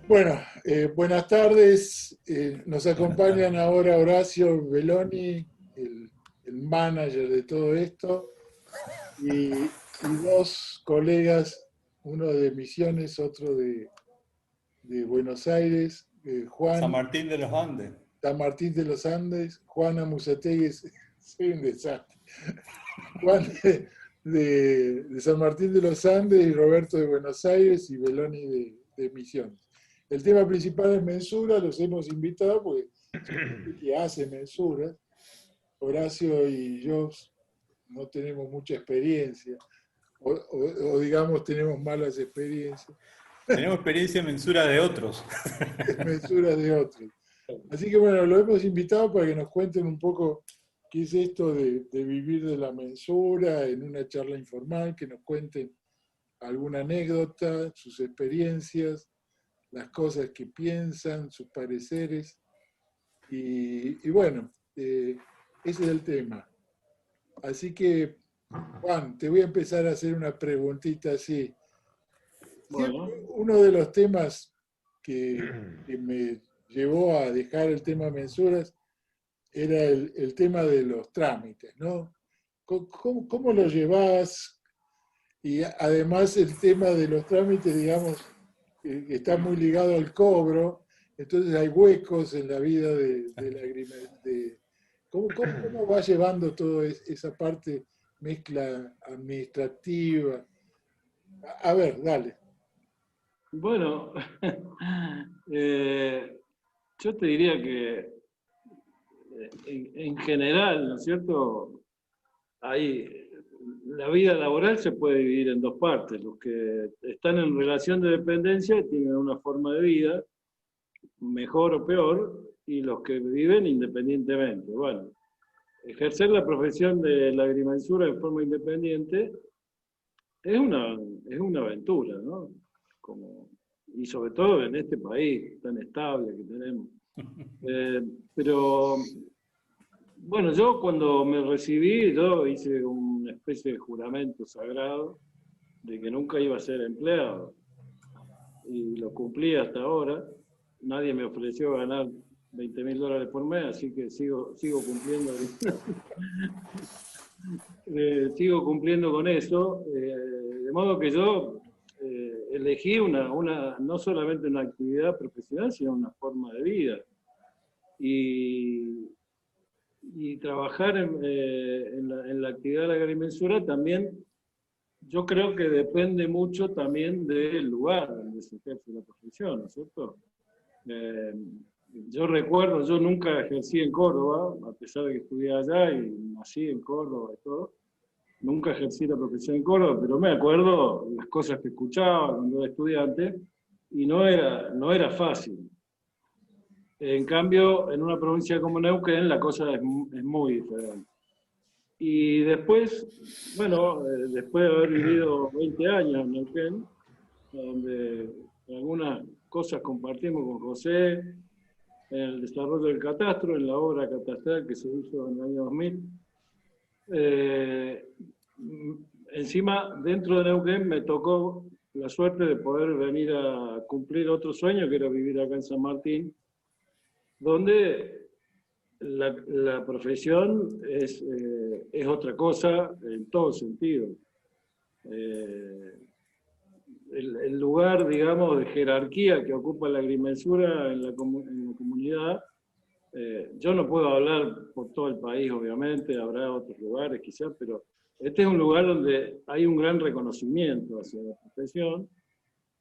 Bueno, buenas tardes. Nos Buenas acompañan tardes. ahora Horacio Belloni, el manager de todo esto, y dos colegas, uno de Misiones, otro de Buenos Aires, San Juan Martín de los Andes. San Martín de los Andes, Juana Musategui, soy un desastre, Juan de San Martín de los Andes y Roberto de Buenos Aires y Belloni de Misiones. El tema principal es mensura, los hemos invitado porque son gente que hace mensuras. Horacio y yo no tenemos mucha experiencia, o digamos tenemos malas experiencias, Tenemos experiencia en mensura de otros. mensuras de otros. Así que bueno, lo hemos invitado para que nos cuenten un poco qué es esto de vivir de la mensura en una charla informal, que nos cuenten alguna anécdota, sus experiencias, las cosas que piensan, sus pareceres. Y bueno, ese es el tema. Así que, Juan, te voy a empezar a hacer una preguntita así. Siempre Bueno, uno de los temas que me llevó a dejar el tema mensuras era el tema de los trámites, ¿no? ¿Cómo lo llevas? Y además el tema de los trámites, digamos, está muy ligado al cobro, entonces hay huecos en la vida de la ¿cómo va llevando toda esa parte, mezcla administrativa? A ver, dale. bueno, yo te diría que en general, ¿no es cierto? Hay, la vida laboral se puede dividir en dos partes. Los que están en relación de dependencia tienen una forma de vida, mejor o peor, y los que viven independientemente. Bueno, ejercer la profesión de la agrimensura de forma independiente es una aventura, ¿no? Como, y sobre todo en este país tan estable que tenemos. Pero bueno, yo cuando me recibí, yo hice una especie de juramento sagrado de que nunca iba a ser empleado. Y lo cumplí hasta ahora. Nadie me ofreció ganar $20.000 por mes, así que sigo cumpliendo. Sigo cumpliendo con eso, de modo que yo elegí no solamente una actividad profesional, sino una forma de vida. Y, y trabajar en la actividad de la agrimensura también, yo creo que depende mucho también del lugar donde se ejerce la profesión, ¿no es cierto? Eh, yo recuerdo, yo nunca ejercí en Córdoba, a pesar de que estudié allá y nací en Córdoba y todo. Nunca ejercí la profesión en Córdoba, pero me acuerdo las cosas que escuchaba cuando era estudiante y no era fácil. En cambio, en una provincia como Neuquén la cosa es muy diferente. Y después, bueno, después de haber vivido 20 años en Neuquén, donde algunas cosas compartimos con José, en el desarrollo del catastro, en la obra catastral que se hizo en el año 2000, eh, encima, dentro de Neuquén me tocó la suerte de poder venir a cumplir otro sueño, que era vivir acá en San Martín, donde la profesión es otra cosa en todo sentido. Eh, el lugar, digamos, de jerarquía que ocupa la agrimensura en la comunidad, yo no puedo hablar por todo el país, obviamente, habrá otros lugares quizás, pero este es un lugar donde hay un gran reconocimiento hacia la profesión.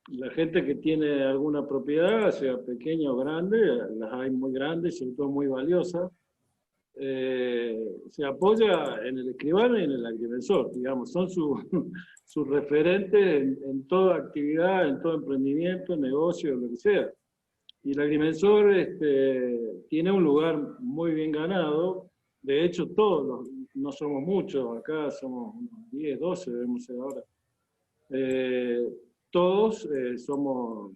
La gente que tiene alguna propiedad, sea pequeña o grande, las hay muy grandes, sobre todo muy valiosas, se apoya en el escribano y en el agrimensor, digamos, son sus referentes en toda actividad, en todo emprendimiento, negocio, lo que sea. Y el agrimensor tiene un lugar muy bien ganado. De hecho, todos, no somos muchos, acá somos unos 10, 12, debemos ser ahora. Eh, todos somos,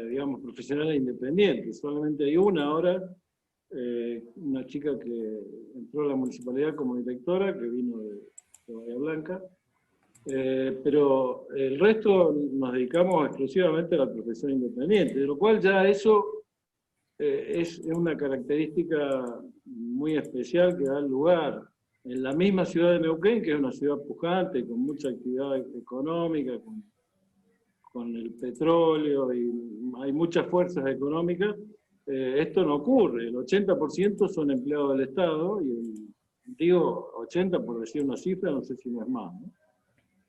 digamos, profesionales independientes. Solamente hay una ahora, una chica que entró a la municipalidad como directora, que vino de Bahía Blanca. Pero el resto nos dedicamos exclusivamente a la profesión independiente, de lo cual ya eso es una característica muy especial que da lugar en la misma ciudad de Neuquén, que es una ciudad pujante, con mucha actividad económica, con el petróleo, y hay muchas fuerzas económicas. Esto no ocurre, el 80% son empleados del Estado, y digo 80 por decir una cifra, no sé si no es más, ¿no?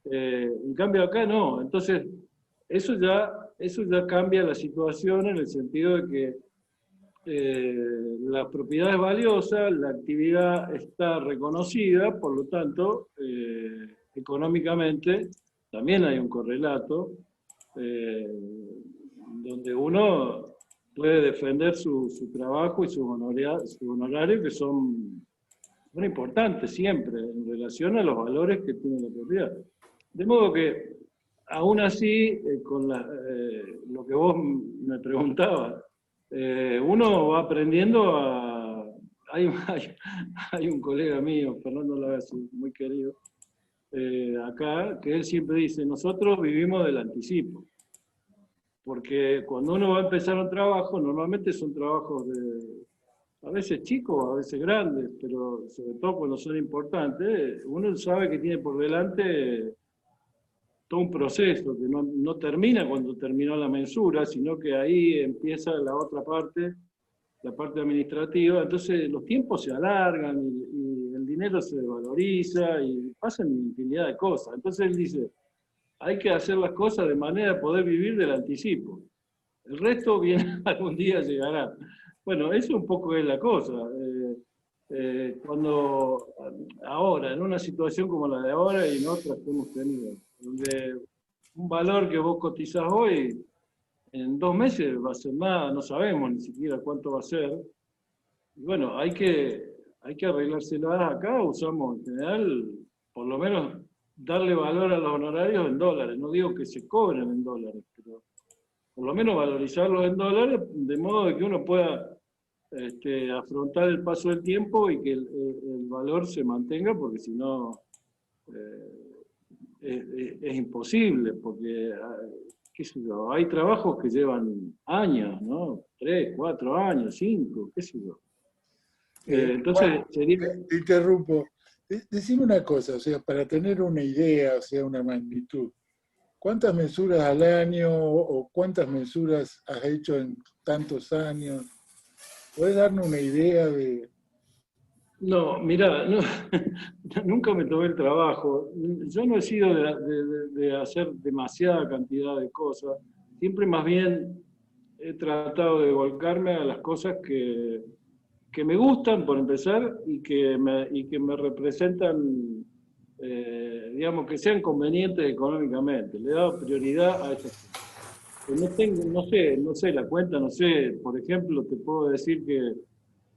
En cambio acá no, entonces eso ya cambia la situación en el sentido de que la propiedad es valiosa, la actividad está reconocida, por lo tanto, económicamente también hay un correlato donde uno puede defender su trabajo y sus honorarios, que son importantes siempre en relación a los valores que tiene la propiedad. De modo que, aún así, con lo que vos me preguntabas, uno va aprendiendo a... Hay un colega mío, Fernando Lagasu, muy querido, acá, que él siempre dice, nosotros vivimos del anticipo. Porque cuando uno va a empezar un trabajo, normalmente son trabajos a veces chicos, a veces grandes, pero sobre todo cuando son importantes, uno sabe que tiene por delante todo un proceso que no termina cuando terminó la mensura, sino que ahí empieza la otra parte, la parte administrativa. Entonces los tiempos se alargan y el dinero se valoriza y pasan infinidad de cosas. Entonces él dice, hay que hacer las cosas de manera de poder vivir del anticipo. El resto viene, algún día llegará. Bueno, eso un poco es la cosa. Cuando ahora, en una situación como la de ahora y en otras que hemos tenido, donde un valor que vos cotizás hoy, en 2 meses va a ser nada, no sabemos ni siquiera cuánto va a ser. Y bueno, hay que arreglárselas acá, usamos en general, por lo menos, darle valor a los honorarios en dólares. No digo que se cobren en dólares, pero por lo menos valorizarlos en dólares, de modo de que uno pueda afrontar el paso del tiempo y que el valor se mantenga, porque si no es imposible, porque qué sé yo, hay trabajos que llevan años, ¿no? 3, 4 años, 5, qué sé yo. Entonces, Juan, sería... te interrumpo. Decime una cosa, o sea, para tener una idea, o sea, una magnitud. ¿Cuántas mensuras al año o cuántas mensuras has hecho en tantos años? ¿Puedes darme una idea de...? No, mirá, no, nunca me tomé el trabajo. Yo no he sido de hacer demasiada cantidad de cosas. Siempre más bien he tratado de volcarme a las cosas que me gustan, por empezar, y que me representan, digamos, que sean convenientes económicamente. Le he dado prioridad a esas cosas. No sé la cuenta, no sé, por ejemplo, te puedo decir que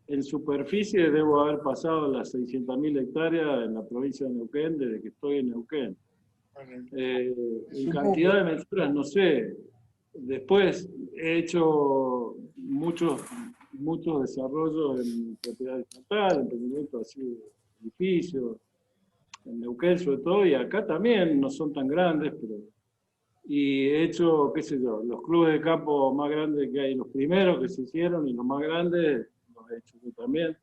en superficie debo haber pasado las 600.000 hectáreas en la provincia de Neuquén desde que estoy en Neuquén. En cantidad de mensuras, no sé. Después he hecho muchos desarrollos en propiedad estatal, emprendimientos así de edificios, en Neuquén sobre todo, y acá también no son tan grandes, pero... Y he hecho, qué sé yo, los clubes de campo más grandes que hay, los primeros que se hicieron y los más grandes, los he hecho yo también.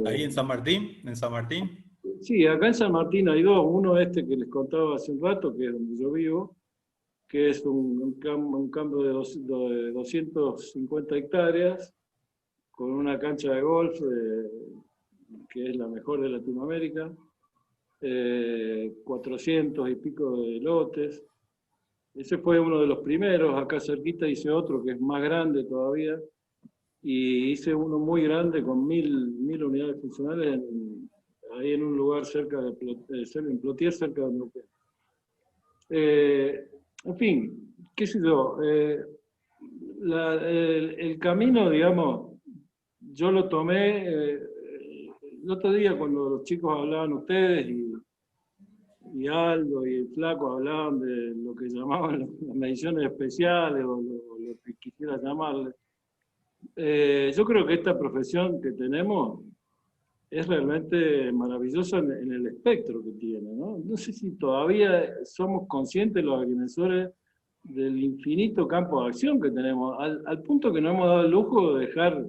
¿Ahí en San Martín? ¿En San Martín? Sí, acá en San Martín hay dos. Uno que les contaba hace un rato, que es donde yo vivo, que es un campo de 250 hectáreas, con una cancha de golf, que es la mejor de Latinoamérica, 400 y pico de lotes. Ese fue uno de los primeros. Acá cerquita hice otro que es más grande todavía, y hice uno muy grande con 1000 unidades funcionales ahí en un lugar cerca en Plotier, cerca de Neuquén. En fin, qué sé yo, el camino, digamos, yo lo tomé el otro día cuando los chicos hablaban ustedes y Aldo y el Flaco hablaban de lo que llamaban las mediciones especiales o lo que quisiera llamarle. Yo creo que esta profesión que tenemos es realmente maravilloso en el espectro que tiene, ¿no? No sé si todavía somos conscientes los agrimensores del infinito campo de acción que tenemos, al punto que nos hemos dado el lujo de dejar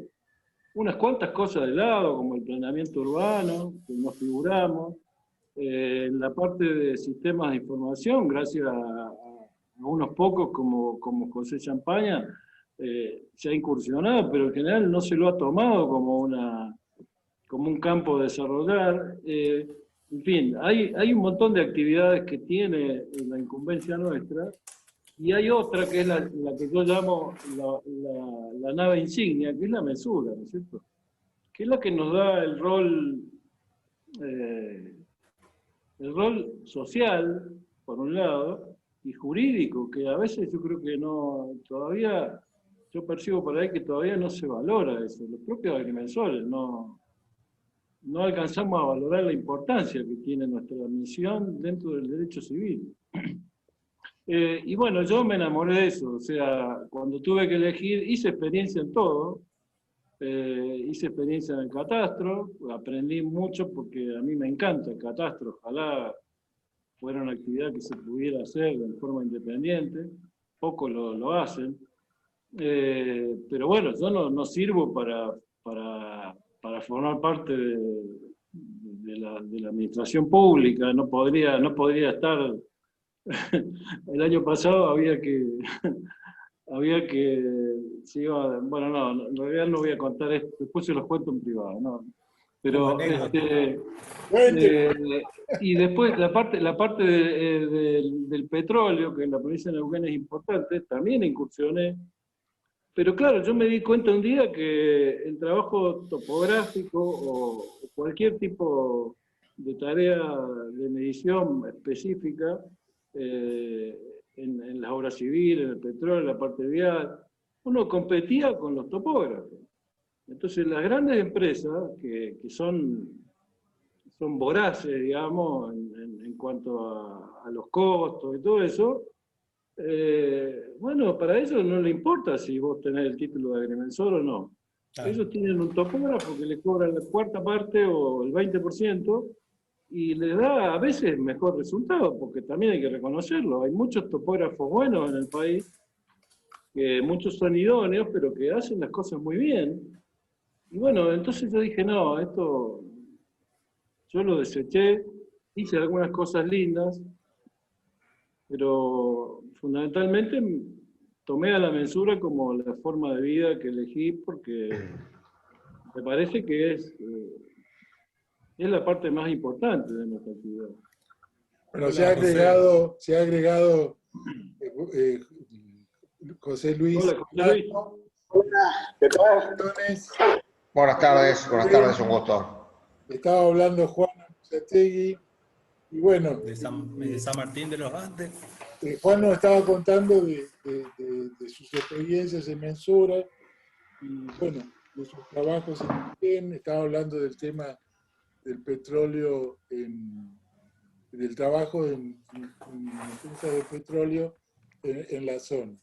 unas cuantas cosas de lado, como el planeamiento urbano, que no figuramos, la parte de sistemas de información, gracias a unos pocos como José Champaña, se ha incursionado, pero en general no se lo ha tomado como un campo a desarrollar. En fin, hay un montón de actividades que tiene la incumbencia nuestra, y hay otra que es la que yo llamo la nave insignia, que es la mesura, ¿no es cierto? Que es la que nos da el rol social, por un lado, y jurídico, que a veces yo creo que todavía, yo percibo por ahí que todavía no se valora eso. Los propios agrimensores no alcanzamos a valorar la importancia que tiene nuestra misión dentro del derecho civil. Y bueno, yo me enamoré de eso, o sea, cuando tuve que elegir, hice experiencia en todo, hice experiencia en el catastro, aprendí mucho porque a mí me encanta el catastro, ojalá fuera una actividad que se pudiera hacer de forma independiente, pocos lo hacen, pero bueno, yo no sirvo para formar parte de la administración pública, no podría estar. El año pasado había que bueno, no, en realidad no voy a contar esto, después se los cuento en privado, ¿no? Pero, y después la parte del petróleo, que en la provincia de Neuquén es importante, también incursioné. Pero claro, yo me di cuenta un día que el trabajo topográfico o cualquier tipo de tarea de medición específica, en las obras civiles, en el petróleo, en la parte vial, uno competía con los topógrafos. Entonces las grandes empresas, que son voraces, digamos, en cuanto a los costos y todo eso, bueno, para ellos no le importa si vos tenés el título de agrimensor o no. Ellos tienen un topógrafo que le cobra la cuarta parte o el 20%, y les da a veces mejor resultado, porque también hay que reconocerlo. Hay muchos topógrafos buenos en el país, que muchos son idóneos, pero que hacen las cosas muy bien. Y bueno, entonces yo dije, no, esto yo lo deseché, hice algunas cosas lindas, pero fundamentalmente tomé a la mensura como la forma de vida que elegí, porque me parece que es la parte más importante de nuestra actividad. Bueno, se ha agregado José Luis. Hola, José Luis. Hola, ¿qué tal? Buenas tardes, un gusto. Estaba hablando Juan Musategui, y bueno. De San Martín de los Andes. Juan nos estaba contando de sus experiencias en mensura, y bueno, de sus trabajos en Neuquén. Estaba hablando del tema del petróleo, del trabajo en defensa del petróleo en la zona.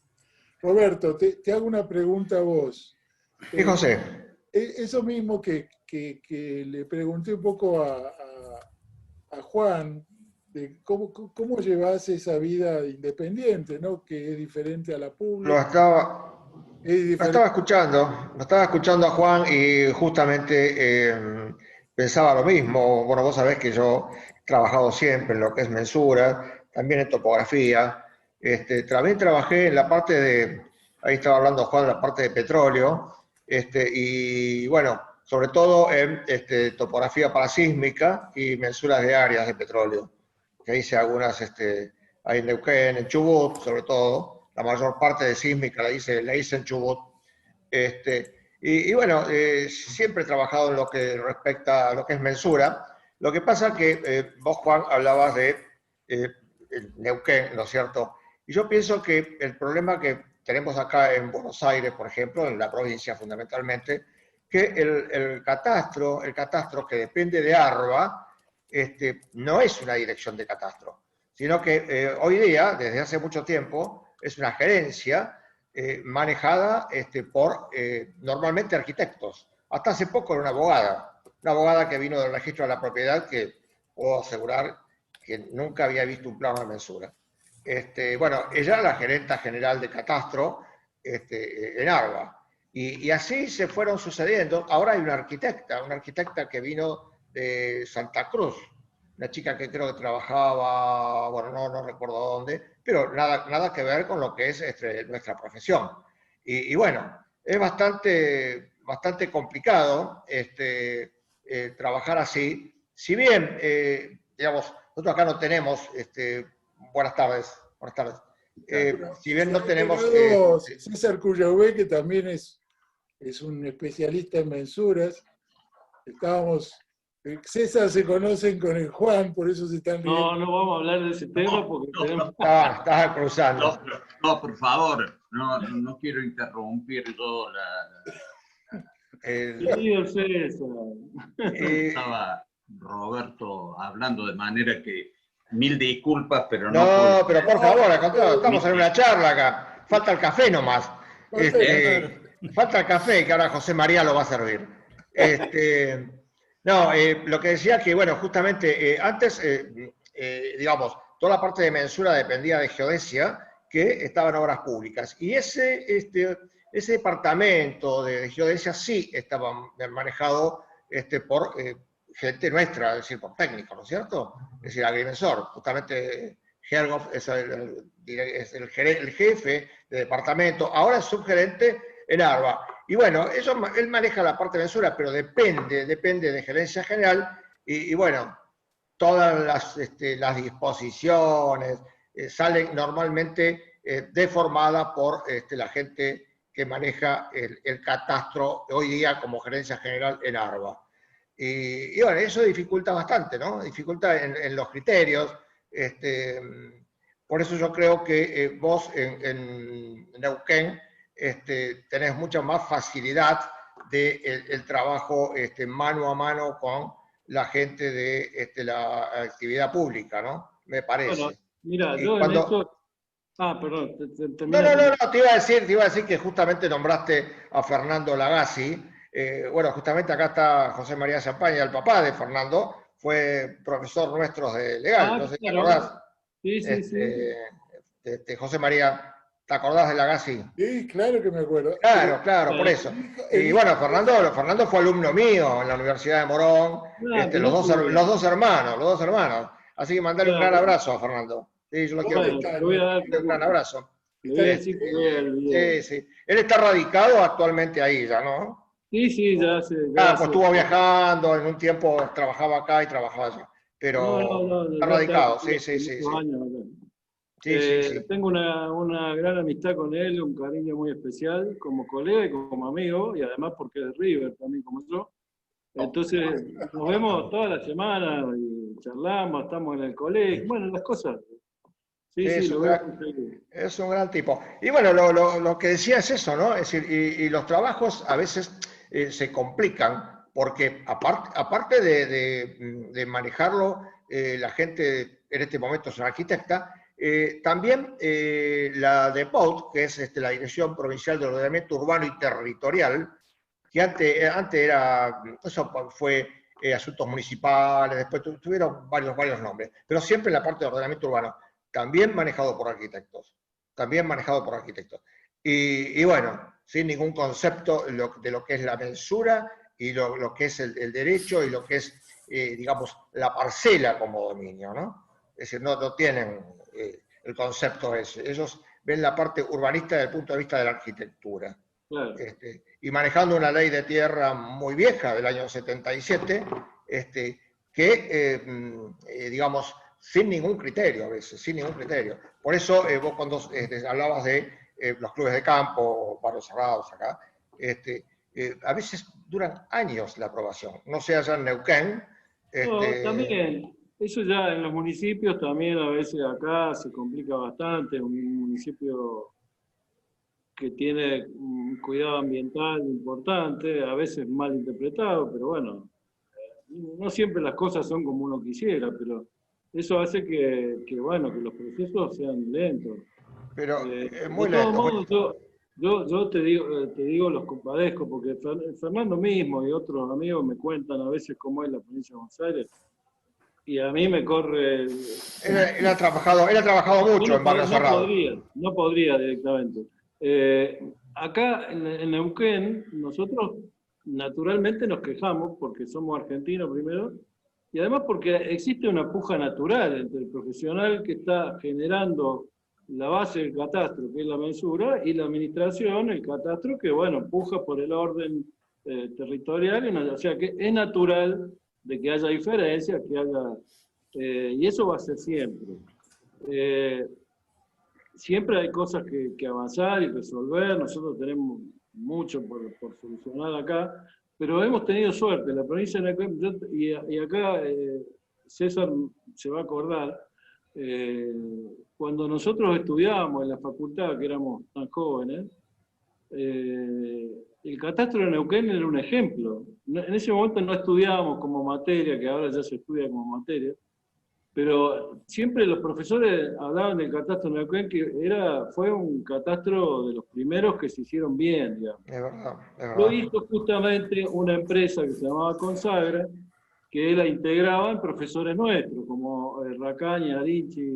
Roberto, te hago una pregunta a vos. Sí, José. Eso mismo que le pregunté un poco a Juan, de cómo llevas esa vida independiente, ¿no? Que es diferente a la pública. Lo estaba escuchando a Juan, y justamente pensaba lo mismo. Bueno, vos sabés que yo he trabajado siempre en lo que es mensura, también en topografía. También trabajé en la parte ahí estaba hablando Juan, la parte de petróleo, y bueno, sobre todo en topografía parasísmica y mensuras de áreas de petróleo, que hice algunas ahí en Neuquén, en Chubut, sobre todo. La mayor parte de sísmica la hice en Chubut. Y bueno, siempre he trabajado en lo que respecta a lo que es mensura. Lo que pasa que vos, Juan, hablabas de Neuquén, ¿no es cierto? Y yo pienso que el problema que tenemos acá en Buenos Aires, por ejemplo, en la provincia fundamentalmente, que el catastro que depende de ARBA, no es una dirección de catastro, sino que hoy día, desde hace mucho tiempo, es una gerencia manejada por normalmente arquitectos. Hasta hace poco era una abogada. una abogada que vino del registro de la propiedad que puedo asegurar que nunca había visto un plano de mensura. Bueno, ella era la gerenta general de Catastro en Arba. Y así se fueron sucediendo. Ahora hay una arquitecta que vino de Santa Cruz, una chica que creo que trabajaba, bueno, no recuerdo dónde, pero nada que ver con lo que es nuestra profesión. Y bueno, es bastante complicado trabajar así. Si bien, digamos, nosotros acá no tenemos, buenas tardes. Si bien no tenemos... César Cuyabé, que también es un especialista en mensuras. César se conocen con el Juan, por eso se están riendo. No vamos a hablar de ese tema porque tenemos... Estás cruzando. No, por favor, no quiero interrumpir yo Querido César. Estaba Roberto hablando de manera que... Mil disculpas, pero no... No, pero por favor, estamos en una charla acá. Falta el café nomás. Falta el café, que ahora José María lo va a servir. Lo que decía que, bueno, justamente antes, digamos, toda la parte de mensura dependía de geodesia, que estaba en obras públicas. Y ese departamento de geodesia sí estaba manejado por gente nuestra, es decir, por técnicos, ¿no es cierto? Es decir, agrimensor, justamente Gergoff es el jefe de departamento, ahora es subgerente en Arba. Y bueno, él maneja la parte de mensura, pero depende de gerencia general, y bueno, todas las disposiciones salen normalmente deformadas por la gente que maneja el catastro hoy día como gerencia general en Arba. Y bueno, eso dificulta bastante, ¿no? Dificulta en los criterios. Por eso yo creo que vos en Neuquén tenés mucha más facilidad del trabajo mano a mano con la gente de la actividad pública, ¿no? Me parece. Bueno, mira, y yo cuando... en esto... perdón. No, te iba a decir que justamente nombraste a Fernando Lagasi. Bueno, justamente acá está José María Champaña, el papá de Fernando, fue profesor nuestro de legal, no sé si te acordás. Sí. José María, ¿te acordás de Lagasi? Sí, claro que me acuerdo. Claro, por eso. Y bueno, Fernando fue alumno mío en la Universidad de Morón, los dos hermanos. Así que mandale un gran abrazo a Fernando. Sí, yo lo quiero un gran abrazo. Le voy a decir que vea el video. Sí. Él está radicado actualmente ahí ya, ¿no? Sí, ya sé. Pues estuvo viajando, en un tiempo trabajaba acá y trabajaba allá. Pero está radicado, sí. Tengo una gran amistad con él, un cariño muy especial como colega y como amigo, y además porque es River también como yo. Entonces nos vemos toda la semana y charlamos, estamos en el colegio, bueno, las cosas. Sí, es un gran tipo. Y bueno, lo que decía es eso, ¿no? Es decir, y los trabajos a veces se complican, porque aparte de manejarlo, la gente en este momento es una arquitecta, también la DEPOUT, que es la Dirección Provincial de Ordenamiento Urbano y Territorial, que antes era, eso fue asuntos municipales, después tuvieron varios nombres, pero siempre en la parte de ordenamiento urbano, también manejado por arquitectos. Y bueno, sin ningún concepto de lo que es la mensura y lo que es el derecho y lo que es, digamos, la parcela como dominio, ¿no? Es decir, no tienen el concepto ese. Ellos ven la parte urbanista desde el punto de vista de la arquitectura. Claro. Y manejando una ley de tierra muy vieja, del año 77, que, digamos, sin ningún criterio a veces, sin ningún criterio. Por eso vos cuando hablabas de los clubes de campo, barrios cerrados acá, a veces duran años la aprobación. No sé allá en Neuquén. También, eso ya en los municipios también a veces acá se complica bastante, un municipio que tiene un cuidado ambiental importante, a veces mal interpretado, pero bueno, no siempre las cosas son como uno quisiera, pero eso hace que los procesos sean lentos. Pero es muy lento. Yo te digo, los compadezco, porque Fernando mismo y otros amigos me cuentan a veces cómo es la provincia de Buenos Aires, y a mí me corre... Él ha trabajado mucho en Barrio Cerrado. No podría directamente. Acá en Neuquén, nosotros naturalmente nos quejamos, porque somos argentinos primero, y además porque existe una puja natural entre el profesional que está generando la base del catastro, que es la mensura, y la administración, el catastro, que bueno, puja por el orden territorial, o sea que es natural de que haya diferencias, que haya, y eso va a ser siempre. Siempre hay cosas que avanzar y resolver, nosotros tenemos mucho por solucionar acá, pero hemos tenido suerte, la provincia de Neuquén, y acá César se va a acordar, cuando nosotros estudiábamos en la facultad, que éramos tan jóvenes, el catastro de Neuquén era un ejemplo. En ese momento no estudiábamos como materia, que ahora ya se estudia como materia, pero siempre los profesores hablaban del catastro de Neuquén, que fue un catastro de los primeros que se hicieron bien, digamos. Es verdad. Lo hizo justamente una empresa que se llamaba Consagra, que la integraban profesores nuestros, como Racaña, Arinchi,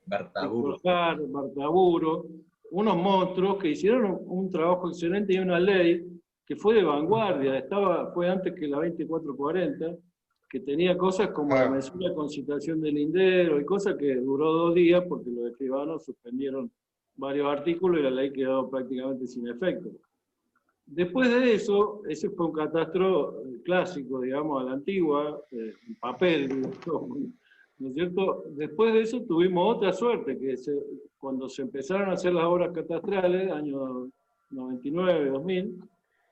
Bartaburo, unos monstruos que hicieron un trabajo excelente y una ley que fue de vanguardia, fue antes que la 2440, que tenía cosas como la mensura de concitación del lindero y cosas que duró 2 días porque los escribanos suspendieron varios artículos y la ley quedó prácticamente sin efecto. Después de eso, ese fue un catastro clásico, digamos, a la antigua, en papel, ¿no es cierto? Después de eso tuvimos otra suerte, que cuando se empezaron a hacer las obras catastrales, año 99, 2000,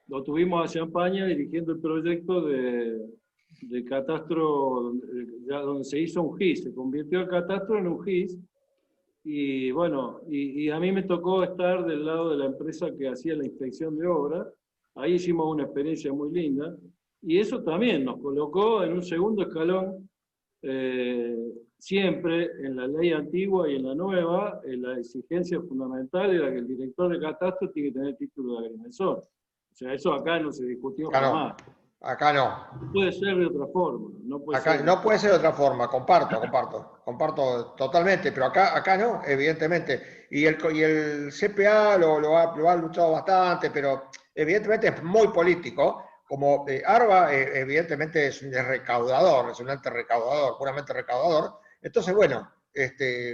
lo tuvimos a Champaña dirigiendo el proyecto de catastro, donde se hizo un GIS, se convirtió el catastro en un GIS, y bueno, y a mí me tocó estar del lado de la empresa que hacía la inspección de obra. Ahí hicimos una experiencia muy linda, y eso también nos colocó en un segundo escalón, siempre en la ley antigua y en la nueva, la exigencia fundamental era que el director de catastro tiene que tener título de agrimensor. O sea, eso acá no se discutió jamás. Acá no. No puede ser de otra forma. No puede ser de otra forma, comparto totalmente, pero acá no, evidentemente. Y el CPA lo ha luchado bastante, pero evidentemente es muy político. Como ARBA, evidentemente es un recaudador, es un ente recaudador, puramente recaudador. Entonces, bueno,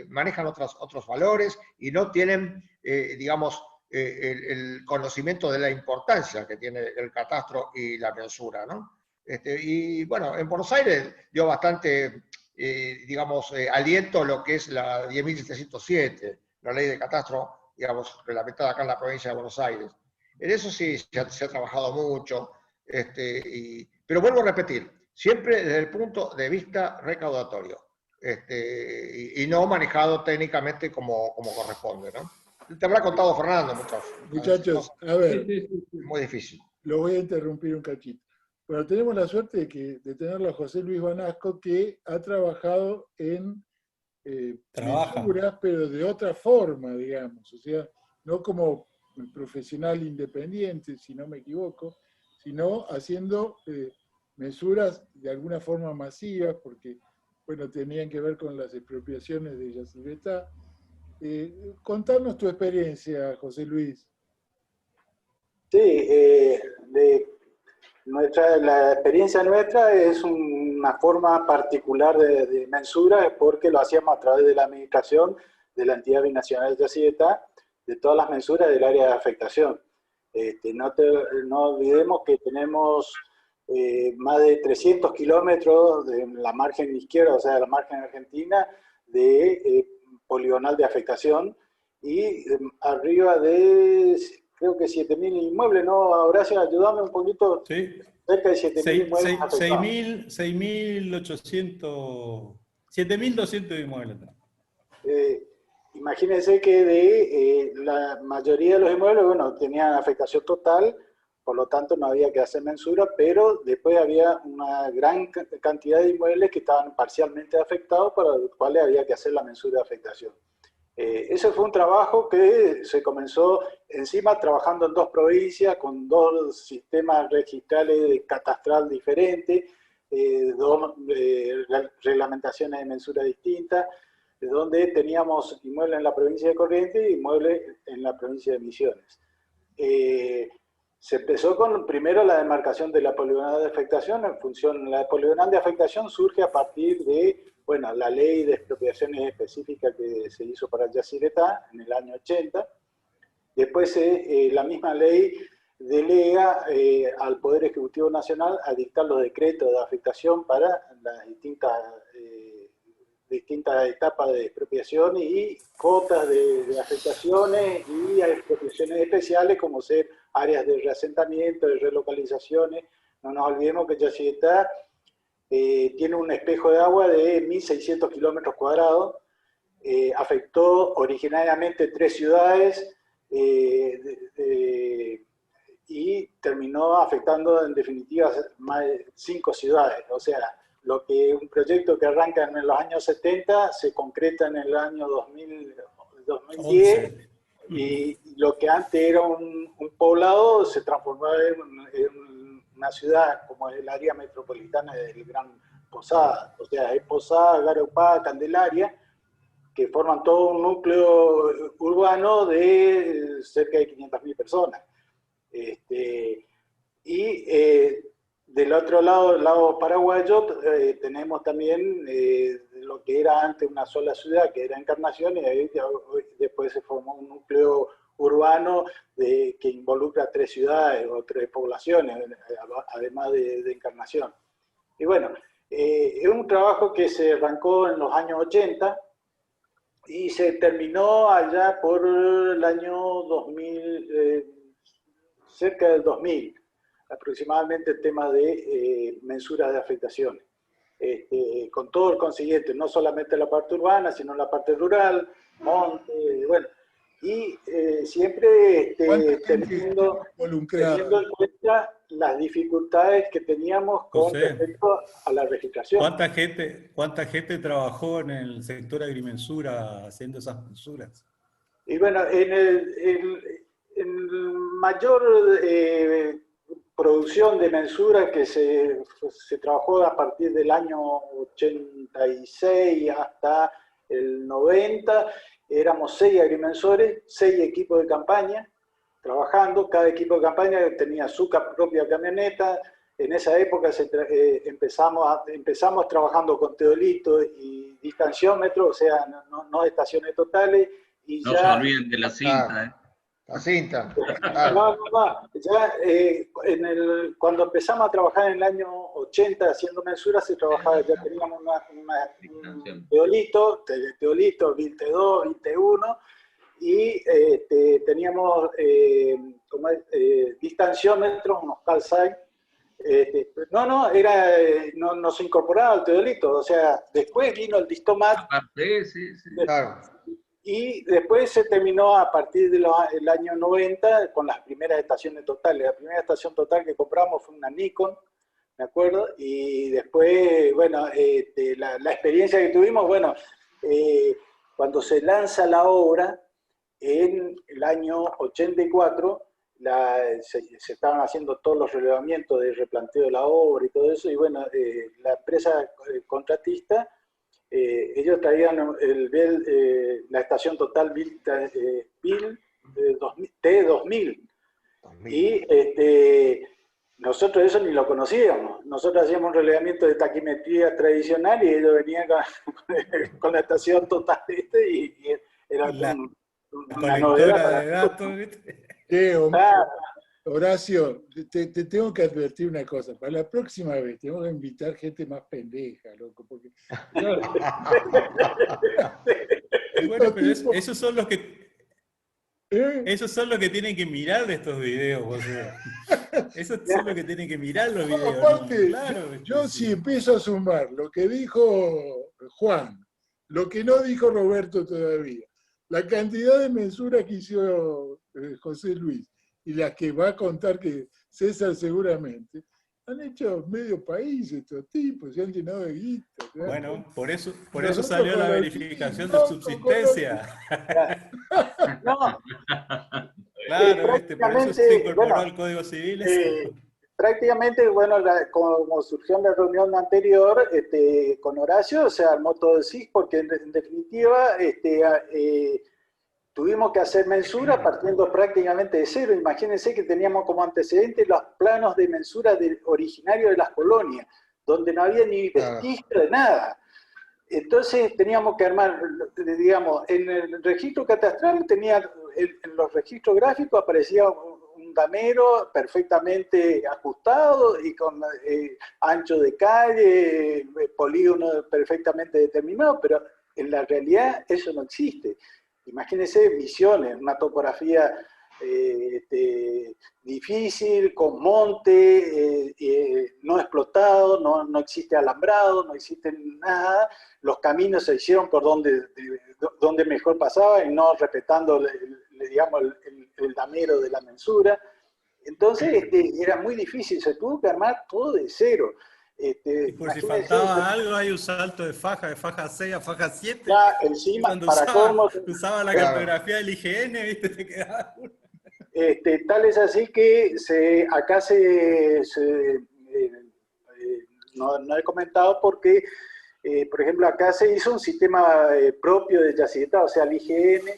manejan otros valores y no tienen, digamos, el conocimiento de la importancia que tiene el catastro y la mensura, ¿no? Y bueno, en Buenos Aires dio bastante, digamos, aliento lo que es la 10.707, la ley de catastro, digamos, reglamentada acá en la provincia de Buenos Aires. En eso sí se ha trabajado mucho, pero vuelvo a repetir, siempre desde el punto de vista recaudatorio, y no manejado técnicamente como corresponde, ¿no? Te habrá contado Fernando muchachos, a ver, muy difícil. Lo voy a interrumpir un cachito. Bueno, tenemos la suerte de tenerlo a José Luis Banasco, que ha trabajado en mensuras, pero de otra forma, digamos. O sea, no como profesional independiente, si no me equivoco, sino haciendo mensuras de alguna forma masivas, porque, bueno, tenían que ver con las expropiaciones de Yacyretá. Contanos tu experiencia, José Luis. Sí, la experiencia nuestra es una forma particular de mensura, porque lo hacíamos a través de la administración de la entidad binacional de Yacyretá, de todas las mensuras del área de afectación. No olvidemos que tenemos más de 300 kilómetros de la margen izquierda, o sea, de la margen argentina, de poligonal de afectación, y arriba de, creo que 7.000 inmuebles, ¿no, Horacio? Ayúdame un poquito. Sí. Cerca de 7.000 inmuebles. 7.200 inmuebles. Imagínense que de la mayoría de los inmuebles, bueno, tenían afectación total, por lo tanto no había que hacer mensura, pero después había una gran cantidad de inmuebles que estaban parcialmente afectados, para los cuales había que hacer la mensura de afectación. Ese fue un trabajo que se comenzó encima trabajando en 2 provincias, con 2 sistemas registrales catastral diferentes, 2 reglamentaciones de mensura distintas, donde teníamos inmuebles en la provincia de Corrientes y inmuebles en la provincia de Misiones. Se empezó con primero la demarcación de la poligonal de afectación. En función, la poligonal de afectación surge a partir de, bueno, la ley de expropiaciones específica que se hizo para Yacyretá en el año 80. Después la misma ley delega al Poder Ejecutivo Nacional a dictar los decretos de afectación para las distintas etapas de expropiación y cotas de afectaciones y expropiaciones especiales como ser áreas de reasentamiento, de relocalizaciones. No nos olvidemos que Yacyretá tiene un espejo de agua de 1.600 kilómetros cuadrados, afectó originariamente 3 ciudades y terminó afectando en definitiva más de 5 ciudades. O sea, lo que un proyecto que arranca en los años 70 se concreta en el año 2010 y lo que antes era un poblado se transformó en una ciudad como es el área metropolitana del Gran Posada. O sea, es Posada, Garopá, Candelaria, que forman todo un núcleo urbano de cerca de 500.000 personas. Del otro lado, el lado paraguayo, tenemos también lo que era antes una sola ciudad, que era Encarnación, y ahí después se formó un núcleo urbano que involucra 3 ciudades o 3 poblaciones, además de Encarnación. Y bueno, es un trabajo que se arrancó en los años 80 y se terminó allá por el año 2000, cerca del 2000. Aproximadamente el tema de mensuras de afectaciones. Con todo el consiguiente, no solamente la parte urbana, sino la parte rural, monte, bueno. Y siempre teniendo en cuenta las dificultades que teníamos con respecto a la registración. ¿Cuánta gente trabajó en el sector agrimensura haciendo esas mensuras? Y bueno, en el mayor producción de mensura que se trabajó a partir del año 86 hasta el 90, éramos 6 agrimensores, 6 equipos de campaña trabajando. Cada equipo de campaña tenía su propia camioneta. En esa época empezamos trabajando con teodolito y distanciómetro, o sea, no estaciones totales. Y no ya, se olviden de la cinta, La cinta. Ya cuando empezamos a trabajar en el año 80 haciendo mensuras, ya teníamos un teodolito, VIL-T2, VIL-T1, y teníamos distanciómetros, unos calcite. No se incorporaba al teodolito, o sea, después vino el distomat. Sí, claro. Y después se terminó a partir del año 90 con las primeras estaciones totales. La primera estación total que compramos fue una Nikon, ¿me acuerdo? Y después, bueno, la experiencia que tuvimos, bueno, cuando se lanza la obra, en el año 84, se estaban haciendo todos los relevamientos de replanteo de la obra y todo eso, y bueno, la empresa contratista, ellos traían la estación total T2000. Y nosotros eso ni lo conocíamos. Nosotros hacíamos un relevamiento de taquimetría tradicional y ellos venían con la estación total y era una novedad. De datos, Horacio, te tengo que advertir una cosa. Para la próxima vez tenemos que invitar gente más pendeja, loco. Porque... bueno, pero esos son los que... Esos son los que tienen que mirar de estos videos, José. Esos son los que tienen que mirar los videos. Aparte, ¿no? Claro, yo si empiezo a sumar lo que dijo Juan, lo que no dijo Roberto todavía, la cantidad de mensuras que hizo José Luis, y las que va a contar que César seguramente, Han hecho medio país estos tipos, se han llenado de guita. Bueno, por eso salió la verificación de subsistencia. No, Claro, por eso se incorporó al Código Civil. Prácticamente, bueno, como surgió en la reunión anterior con Horacio, se armó todo el SIG, porque en definitiva tuvimos que hacer mensura partiendo prácticamente de cero. Imagínense que teníamos como antecedente los planos de mensura originarios de las colonias, donde no había ni vestigio de nada. Entonces teníamos que armar, digamos, en el registro catastral en los registros gráficos aparecía un damero perfectamente ajustado y con ancho de calle, polígono perfectamente determinado, pero en la realidad eso no existe. Imagínense Misiones, una topografía difícil, con monte, no explotado, no existe alambrado, no existe nada. Los caminos se hicieron por donde mejor pasaba y no respetando digamos, el damero de la mensura. Entonces era muy difícil, se tuvo que armar todo de cero. Y por si faltaba algo, hay un salto de faja 6 a faja 7. Ya, encima, cuando usaba la cartografía del IGN, ¿viste? Te quedaba uno. Tal es así que acá no he comentado porque, por ejemplo, acá se hizo un sistema propio de Yacyretá, o sea, el IGN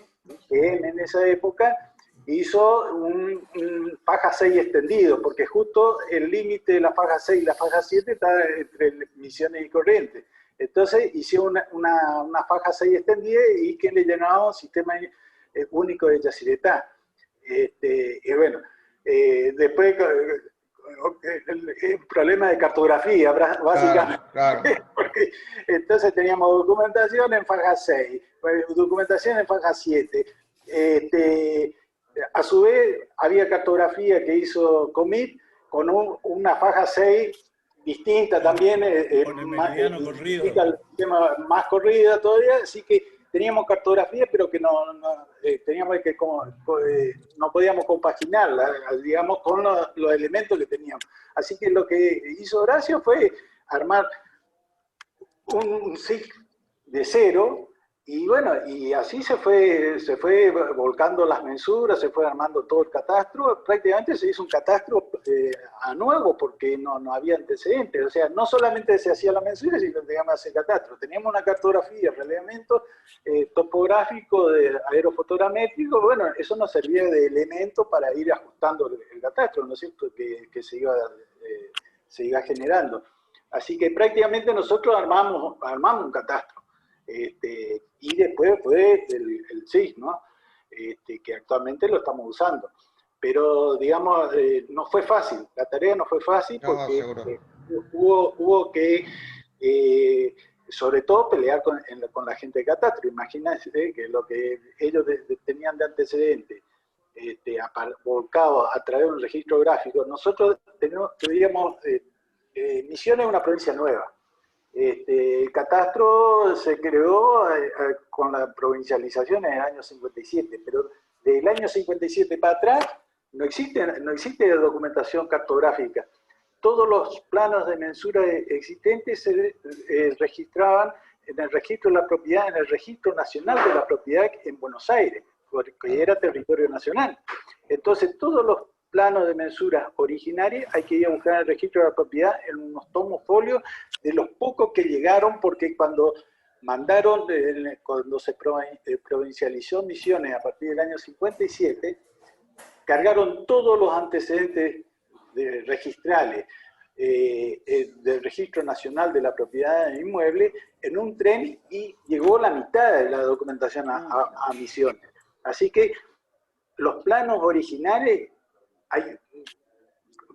en esa época hizo un faja 6 extendido, porque justo el límite de la faja 6 y la faja 7 está entre Misiones y Corrientes. Entonces hicieron una faja 6 extendida y que le llamaba un sistema único de Yacyretá. Y bueno, después el problema de cartografía, básicamente. Claro. Porque entonces teníamos documentación en faja 6, documentación en faja 7. A su vez, había cartografía que hizo Comit con una faja 6 distinta también, más corrida todavía, así que teníamos cartografía, pero que no podíamos compaginarla, digamos, con los elementos que teníamos. Así que lo que hizo Horacio fue armar un SIG de cero, y bueno, y así se fue volcando las mensuras, se fue armando todo el catastro. Prácticamente se hizo un catastro a nuevo porque no había antecedentes. O sea, no solamente se hacía la mensura, sino que teníamos que hacer catastro. Teníamos una cartografía, relevamiento topográfico, aerofotogramétrico. Bueno, eso nos servía de elemento para ir ajustando el catastro, ¿no es cierto?, que se iba generando. Así que prácticamente nosotros armamos un catastro. Y después fue el SIG, ¿no? Que actualmente lo estamos usando. Pero, digamos, no fue fácil, la tarea no fue fácil porque hubo que, sobre todo, pelear con la gente de catastro. Imagínense que lo que ellos tenían de antecedente, volcado a través de un registro gráfico, nosotros teníamos Misiones es una provincia nueva. El catastro se creó con la provincialización en el año 57, pero del año 57 para atrás no existe documentación cartográfica. Todos los planos de mensura existentes se registraban en el registro de la propiedad, en el registro nacional de la propiedad en Buenos Aires, porque era territorio nacional. Entonces todos los planos de mensura originarios hay que ir a buscar en el registro de la propiedad en unos tomos folios de los pocos que llegaron, porque cuando se provincializó Misiones a partir del año 57, cargaron todos los antecedentes registrales del Registro Nacional de la Propiedad Inmueble en un tren y llegó la mitad de la documentación a Misiones. Así que los planos originales, hay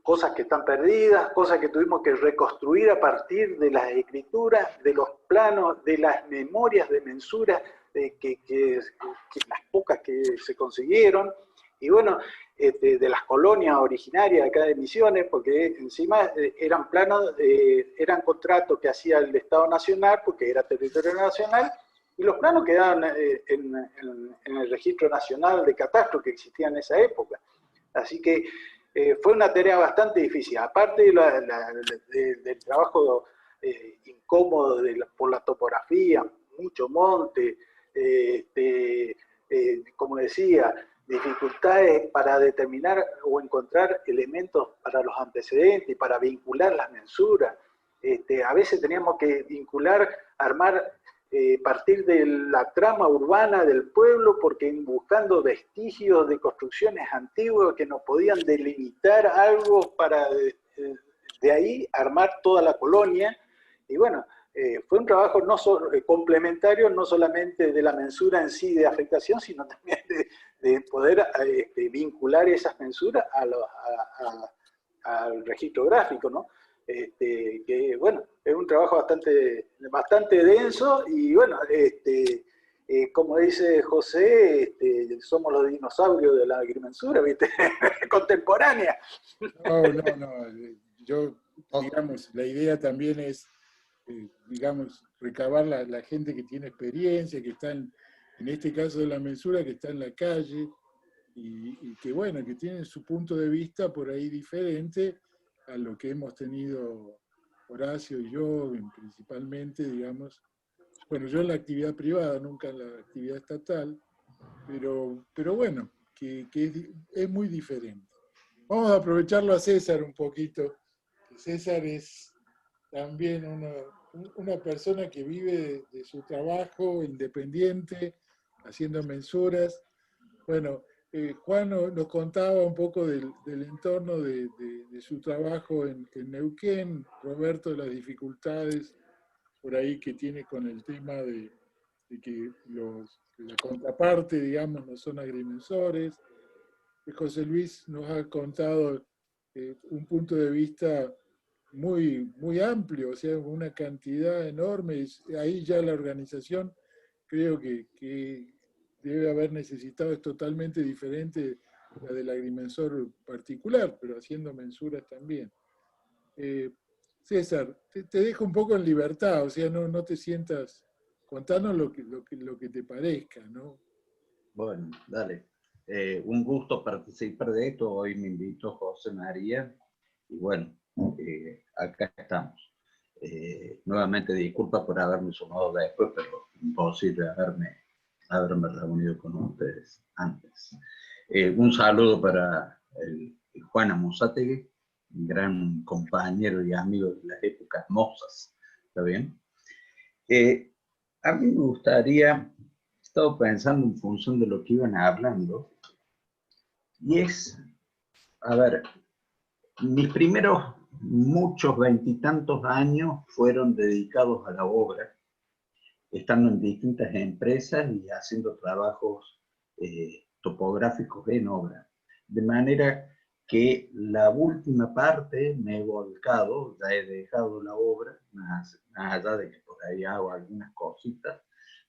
cosas que están perdidas, cosas que tuvimos que reconstruir a partir de las escrituras, de los planos, de las memorias de mensura, las pocas que se consiguieron, y bueno, de las colonias originarias acá de Misiones, porque encima eran planos, eran contratos que hacía el Estado Nacional, porque era territorio nacional, y los planos quedaban en el Registro Nacional de Catastro que existía en esa época. Así que fue una tarea bastante difícil. Aparte del trabajo incómodo por la topografía, mucho monte, como decía, dificultades para determinar o encontrar elementos para los antecedentes y para vincular las mensuras. A veces teníamos que vincular, armar, partir de la trama urbana del pueblo, porque buscando vestigios de construcciones antiguas que nos podían delimitar algo para de ahí armar toda la colonia. Y bueno, fue un trabajo no solo complementario, no solamente de la mensura en sí de afectación, sino también de poder vincular esas mensuras al registro gráfico, ¿no? Que bueno, es un trabajo bastante denso y bueno, como dice José, somos los dinosaurios de la agrimensura, ¿viste? Contemporánea. No, yo, digamos, la idea también es, digamos, recabar la gente que tiene experiencia, que está en este caso de la mensura, que está en la calle, y que bueno, que tienen su punto de vista por ahí diferente a lo que hemos tenido Horacio y yo, principalmente, digamos. Bueno, yo en la actividad privada, nunca en la actividad estatal, pero bueno, que es muy diferente. Vamos a aprovecharlo a César un poquito. César es también una persona que vive de su trabajo independiente, haciendo mensuras. Bueno, Juan nos contaba un poco del entorno de su trabajo en Neuquén, Roberto de las dificultades por ahí que tiene con el tema de que la contraparte, digamos, no son agrimensores. José Luis nos ha contado un punto de vista muy, muy amplio, o sea, una cantidad enorme. Ahí ya la organización creo que debe haber necesitado, es totalmente diferente la del agrimensor particular, pero haciendo mensuras también. César, te dejo un poco en libertad, o sea, no te sientas, contanos lo que te parezca, ¿no? Bueno, dale. Un gusto participar de esto. Hoy me invitó José María y bueno, acá estamos. Nuevamente disculpas por haberme sumado después, pero imposible haberme reunido con ustedes antes. Un saludo para el Juan Amuzátegui, un gran compañero y amigo de las épocas mozas. ¿Está bien? A mí me gustaría, he estado pensando en función de lo que iban hablando, y es, a ver, mis primeros muchos veintitantos años fueron dedicados a la obra, estando en distintas empresas y haciendo trabajos topográficos en obra. De manera que la última parte me he volcado, ya he dejado la obra, más allá de que por ahí hago algunas cositas,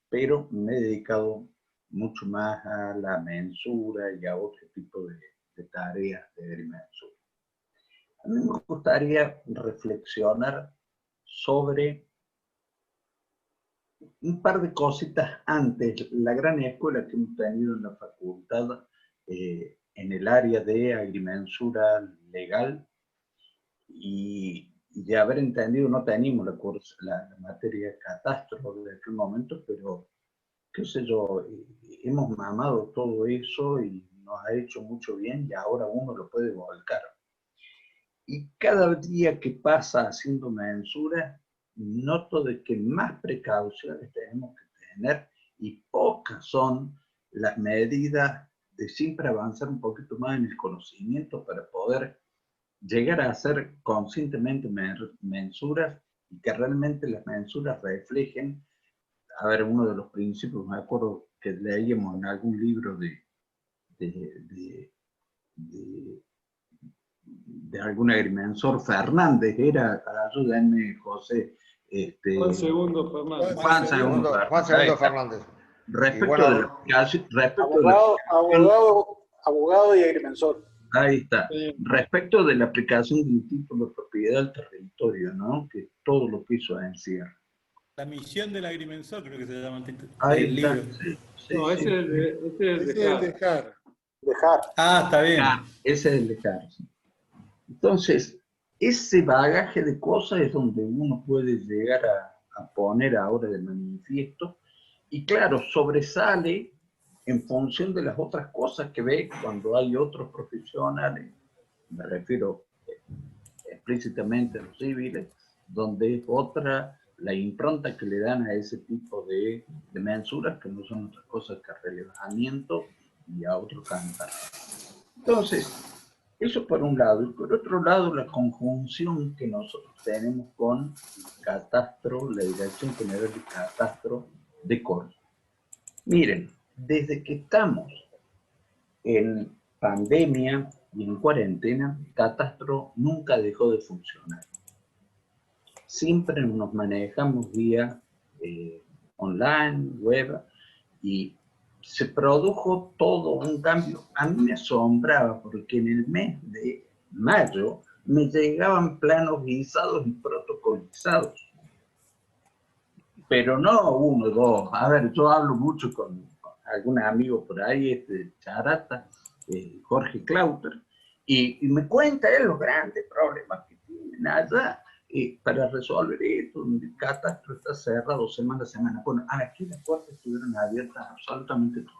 pero me he dedicado mucho más a la mensura y a otro tipo de tareas de agrimensura. A mí me gustaría reflexionar sobre un par de cositas antes, la gran escuela que hemos tenido en la facultad en el área de agrimensura legal, y de haber entendido, no teníamos la materia de catastro de aquel momento, pero qué sé yo, hemos mamado todo eso y nos ha hecho mucho bien y ahora uno lo puede volcar. Y cada día que pasa haciendo mensura, noto de que más precauciones tenemos que tener y pocas son las medidas de siempre avanzar un poquito más en el conocimiento para poder llegar a hacer conscientemente mensuras y que realmente las mensuras reflejen, a ver, uno de los principios, me acuerdo que leíamos en algún libro de algún agrimensor, Fernández, ayúdenme, José. Juan Segundo Fernández. Juan Segundo Fernández. Respecto de abogado y agrimensor. Ahí está. Respecto de la aplicación del título de propiedad al territorio, ¿no? Que todo lo que hizo encierra. La misión del agrimensor, creo que se llama el libro. Sí, no, ese es el dejar. Dejar. Ah, está bien. Ese es el dejar. Sí. Entonces, ese bagaje de cosas es donde uno puede llegar a poner ahora de manifiesto, y claro, sobresale en función de las otras cosas que ve cuando hay otros profesionales, me refiero explícitamente a los civiles, donde es otra la impronta que le dan a ese tipo de mensuras, que no son otras cosas que relevamiento y a otro cantar. Entonces, eso por un lado. Y por otro lado, la conjunción que nosotros tenemos con Catastro, la Dirección General de Catastro de Córdoba. Miren, desde que estamos en pandemia y en cuarentena, Catastro nunca dejó de funcionar. Siempre nos manejamos vía online, web, y se produjo todo un cambio. A mí me asombraba porque en el mes de mayo me llegaban planos guisados y protocolizados. Pero no uno, dos. A ver, yo hablo mucho con algún amigo por ahí, Charata, Jorge Clauter, y me cuenta él los grandes problemas que tienen allá para resolver esto, donde el Catastro está cerrado semana a semana. Bueno, aquí las puertas estuvieron abiertas absolutamente todo.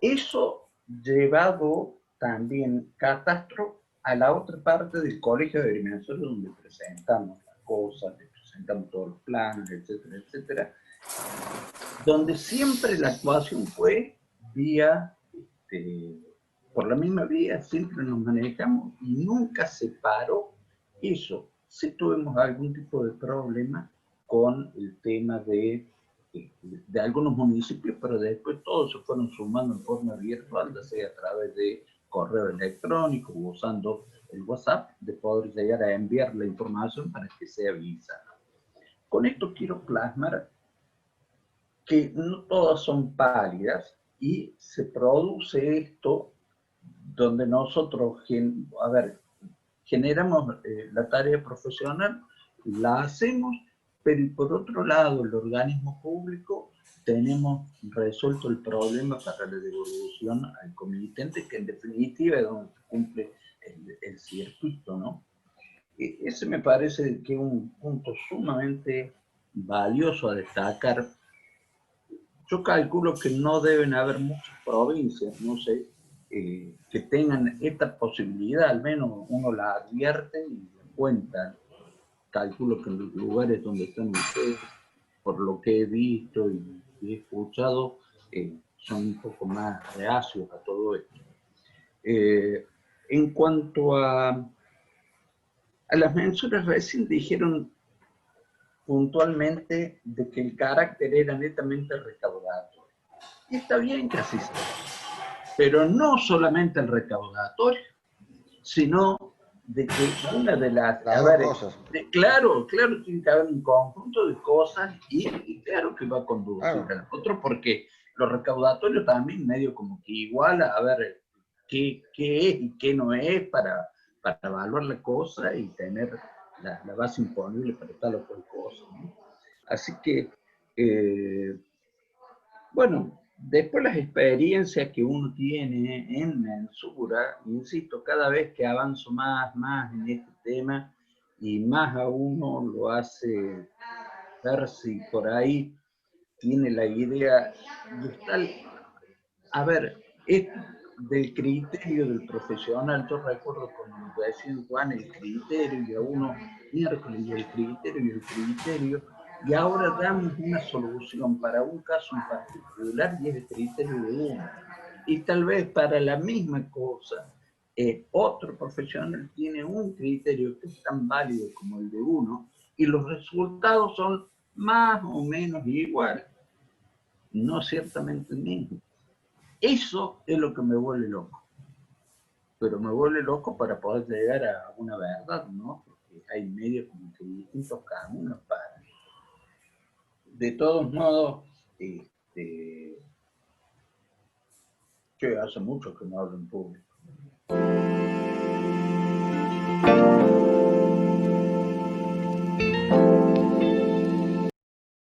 Eso llevado también Catastro a la otra parte del Colegio de Agrimensores, donde presentamos las cosas, presentamos todos los planes, etcétera, etcétera, donde siempre la actuación fue vía, por la misma vía, siempre nos manejamos y nunca se paró eso. Sí tuvimos algún tipo de problema con el tema de algunos municipios, pero después todos se fueron sumando en forma virtual, ya sea a través de correo electrónico o usando el WhatsApp, de poder llegar a enviar la información para que sea avisada. Con esto quiero plasmar que no todas son pálidas y se produce esto donde nosotros, generamos la tarea profesional, la hacemos, pero por otro lado, el organismo público, tenemos resuelto el problema para la devolución al comitente, que en definitiva es donde se cumple el circuito, ¿no? Ese me parece que es un punto sumamente valioso a destacar. Yo calculo que no deben haber muchas provincias, no sé, que tengan esta posibilidad, al menos uno la advierte y la cuenta. Calculo que en los lugares donde están ustedes, por lo que he visto y he escuchado, son un poco más reacios a todo esto. En cuanto a las mensuras, recién dijeron puntualmente de que el carácter era netamente recaudatorio. Y está bien que así sea, pero no solamente el recaudatorio, sino de que una de las cosas. Claro, tiene que haber un conjunto de cosas y claro que va a conducir al otro, porque lo recaudatorio también medio como que igual a ver qué es y qué no es para evaluar la cosa y tener la base imponible para tal o cual cosa, ¿no? Así que, bueno, después las experiencias que uno tiene en mensura, insisto, cada vez que avanzo más en este tema y más a uno lo hace ver si por ahí tiene la idea y está, a ver, es del criterio del profesional. Yo recuerdo cuando nos decían, Juan, el criterio, y a uno, miércoles, y el criterio, y ahora damos una solución para un caso en particular y es el criterio de uno. Y tal vez para la misma cosa, otro profesional tiene un criterio que es tan válido como el de uno y los resultados son más o menos iguales, no ciertamente mismos. Eso es lo que me vuelve loco. Pero me vuelve loco para poder llegar a una verdad, ¿no? Porque hay medios como que distintos caminos para. De todos modos, yo hace mucho que no hablo en público.